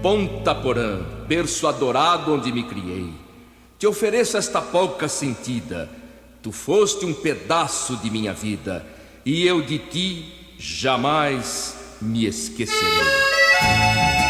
Ponta, Porã, berço adorado onde me criei, te ofereço esta polca sentida. Tu foste um pedaço de minha vida, e eu de ti jamais me esquecerei.